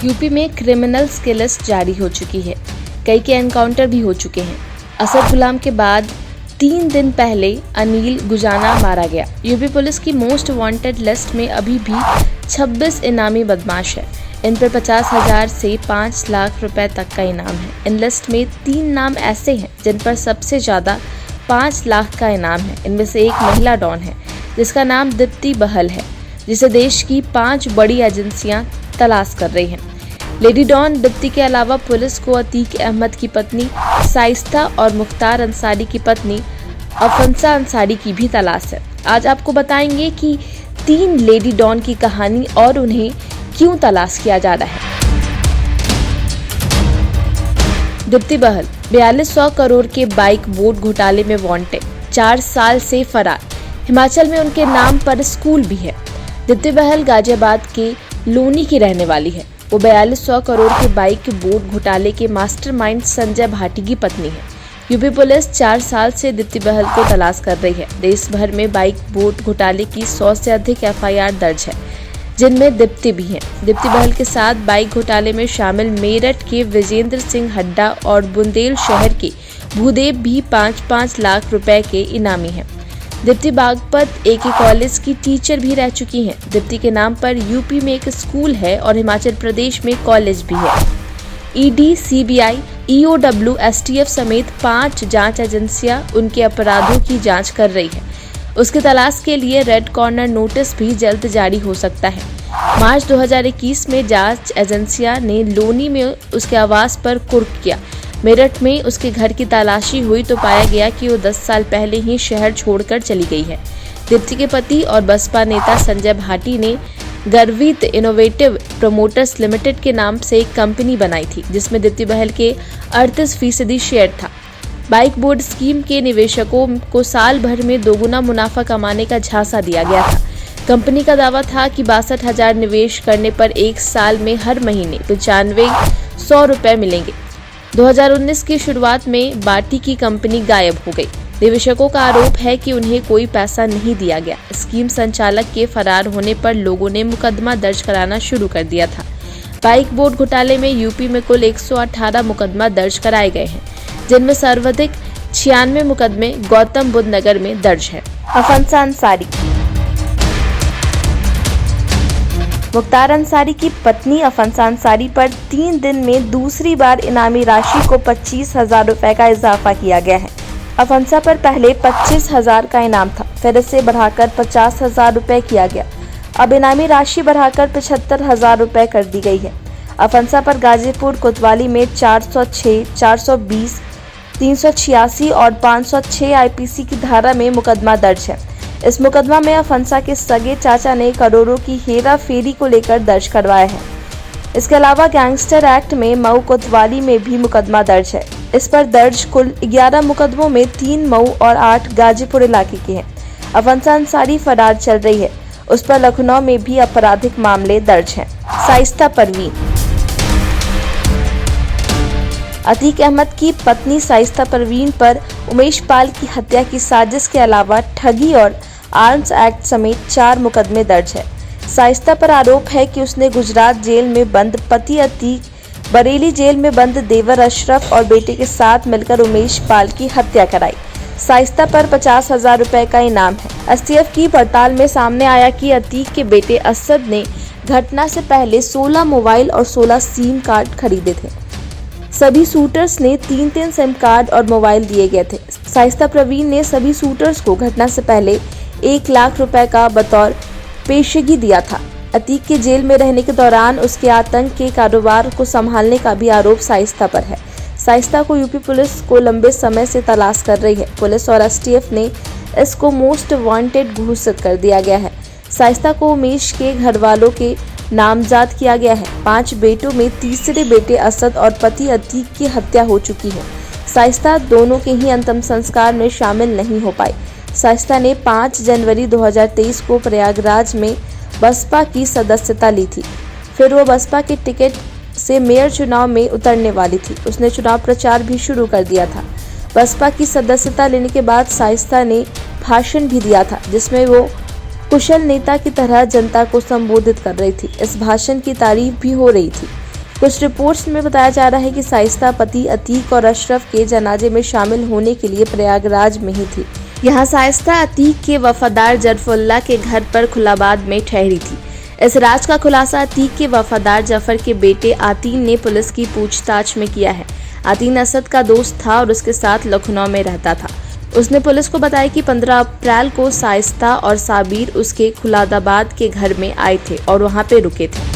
UP में criminals की list जारी हो चुकी है। कई के एनकाउंटर भी हो चुके हैं। असद गुलाम के बाद 3 दिन पहले अनिल गुजाना मारा गया। यूपी पुलिस की मोस्ट वांटेड लिस्ट में अभी भी 26 इनामी बदमाश है। इन पर 50,000 से 5 लाख रुपए तक का इनाम है। इन लिस्ट में 3 नाम ऐसे हैं जिन पर सबसे ज्यादा 5 लाख का इनाम है। इनमें से एक महिला डॉन है जिसका नाम दीप्ति बहल है, जिसे देश की 5 बड़ी एजेंसियां तलाश कर रही हैं। लेडी डॉन दीप्ति के अलावा पुलिस को अतीक अहमद की पत्नी साइस्ता और मुख्तार अंसारी की पत्नी अफंसा अंसारी की भी तलाश है। आज आपको बताएंगे कि 3 लेडी डॉन की कहानी और उन्हें क्यों तलाश किया जा रहा है। दीप्ति बहल 4200 करोड़ के बाइक बोट घोटाले में वांटेड, 4 साल से फरार। हिमाचल में उनके नाम पर स्कूल भी है। दीप्ति बहल गाजियाबाद के लोनी की रहने वाली है। वो 4200 करोड़ के बाइक बोट घोटाले के मास्टरमाइंड संजय भाटी की पत्नी है। यूपी पुलिस 4 साल से दीप्ति बहल को तलाश कर रही है। देश भर में बाइक बोट घोटाले की 100 से अधिक FIR दर्ज है, जिनमें दीप्ति भी हैं। दीप्ति बहल के साथ बाइक घोटाले में शामिल मेरठ के विजेंद्र सिंह हड्डा और बुंदेल शहर के भूदेव भी 5-5 लाख रुपए के इनामी हैं। दीप्ति बागपत एक कॉलेज की टीचर भी रह चुकी हैं। दीप्ति के नाम पर यूपी में एक स्कूल है और हिमाचल प्रदेश में कॉलेज भी है। ED, CBI, EOW, STF समेत 5 जांच एजेंसियां उनके अपराधों की जांच कर रही है। उसकी तलाश के लिए रेड कॉर्नर नोटिस भी जल्द जारी हो सकता है। मार्च 2021 में जांच एजेंसियां ने लोनी में उसके आवास पर कुर्क किया। मेरठ में उसके घर की तलाशी हुई तो पाया गया कि वो 10 साल पहले ही शहर छोड़कर चली गई है। दीप्ति के पति और बसपा नेता संजय भाटी ने गर्वित इनोवेटिव प्रोमोटर्स लिमिटेड के नाम से एक कंपनी बनाई थी, जिसमें दीप्ति बहल के 38% शेयर था। बाइक बोर्ड स्कीम के निवेशकों को साल भर में 2 गुना मुनाफा कमाने का झांसा दिया गया था। कंपनी का दावा था कि 62,000 निवेश करने पर 1 साल में हर महीने 9500 रुपए मिलेंगे। 2019 की शुरुआत में बाटी की कंपनी गायब हो गई। निवेशकों का आरोप है कि उन्हें कोई पैसा नहीं दिया गया। स्कीम संचालक के फरार होने पर लोगों ने मुकदमा दर्ज कराना शुरू कर दिया था। बाइक बोर्ड घोटाले में यूपी में कुल 118 मुकदमा दर्ज कराए गए हैं, जिनमें सर्वाधिक 96 मुकदमे गौतम बुद्ध नगर में दर्ज है। अफंसा अंसारी मुख्तार अंसारी की पत्नी अफंसा अंसारी पर 3 दिन में दूसरी बार इनामी राशि को 25,000 रुपए का इजाफा किया गया है। अफंसा पर पहले 25,000 का इनाम था, फिर इसे बढ़ाकर 50,000 रुपए किया गया। अब इनामी राशि बढ़ाकर 75,000 रुपए कर दी गई है। अफंसा पर गाजीपुर कोतवाली में 406, 420, 386 और 506 IPC की धारा में मुकदमा दर्ज है। इस मुकदमा में अफंसा के सगे चाचा ने करोड़ों की हेरा फेरी को लेकर दर्ज करवाया है। इसके अलावा गैंगस्टर एक्ट में मऊ कोतवाली में भी मुकदमा दर्ज है। इस पर दर्ज कुल 11 मुकदमों में 3 मऊ और 8 गाजीपुर इलाके के हैं। अफंसा अंसारी फरार चल रही है। उस पर लखनऊ में भी आपराधिक मामले दर्ज हैं। साइस्ता परवीन अतीक अहमद की पत्नी साइस्ता परवीन पर उमेश पाल की हत्या की साजिश के अलावा ठगी और आर्म्स एक्ट समेत 4 मुकदमे दर्ज है। साइस्ता पर आरोप है कि उसने गुजरात जेल में बंद पति अतीक, बरेली जेल में बंद देवर अशरफ और बेटे के साथ मिलकर उमेश पाल की हत्या कराई। साइस्ता पर 50,000 रुपए का इनाम है। STF की पड़ताल में सामने आया कि अतीक के बेटे असद ने घटना से पहले 16 मोबाइल और 16 सिम कार्ड खरीदे थे। सभी शूटर्स ने 3-3 सिम कार्ड और मोबाइल दिए गए थे। साइस्ता प्रवीण ने सभी शूटर्स को घटना से पहले 1 लाख रुपए का बतौर पेशगी दिया था। अतीक के जेल में रहने के दौरान उसके आतंक के कारोबार को संभालने का भी आरोप साइस्ता पर है। साइस्ता को यूपी पुलिस को लंबे समय से तलाश कर रही है। पुलिस और STF ने इसको मोस्ट वांटेड घोषित कर दिया गया है। साइस्ता को उमेश के घर वालों के नामजद किया गया है। 5 बेटों में तीसरे बेटे असद और पति अतीक की हत्या हो चुकी है। साइस्ता दोनों के ही अंतिम संस्कार में शामिल नहीं हो पाई। साइस्ता ने 5 जनवरी 2023 को प्रयागराज में बसपा की सदस्यता ली थी। फिर वो बसपा के टिकट से मेयर चुनाव में उतरने वाली थी। उसने चुनाव प्रचार भी शुरू कर दिया था। बसपा की सदस्यता लेने के बाद साइस्ता ने भाषण भी दिया था, जिसमें वो कुशल नेता की तरह जनता को संबोधित कर रही थी। इस भाषण की तारीफ भी हो रही थी। कुछ रिपोर्ट्स में बताया जा रहा है कि साइस्ता पति अतीक और अशरफ के जनाजे में शामिल होने के लिए प्रयागराज में ही थी। यहाँ साइस्ता अतीक के वफादार जरफुल्ला के घर पर खुलाबाद में ठहरी थी। इस राज का खुलासा अतीक के वफादार जफर के बेटे आतीन ने पुलिस की पूछताछ में किया है। आतीन असद का दोस्त था और उसके साथ लखनऊ में रहता था। उसने पुलिस को बताया कि 15 अप्रैल को साइस्ता और साबिर उसके खुलादाबाद के घर में आए थे और वहां पे रुके थे।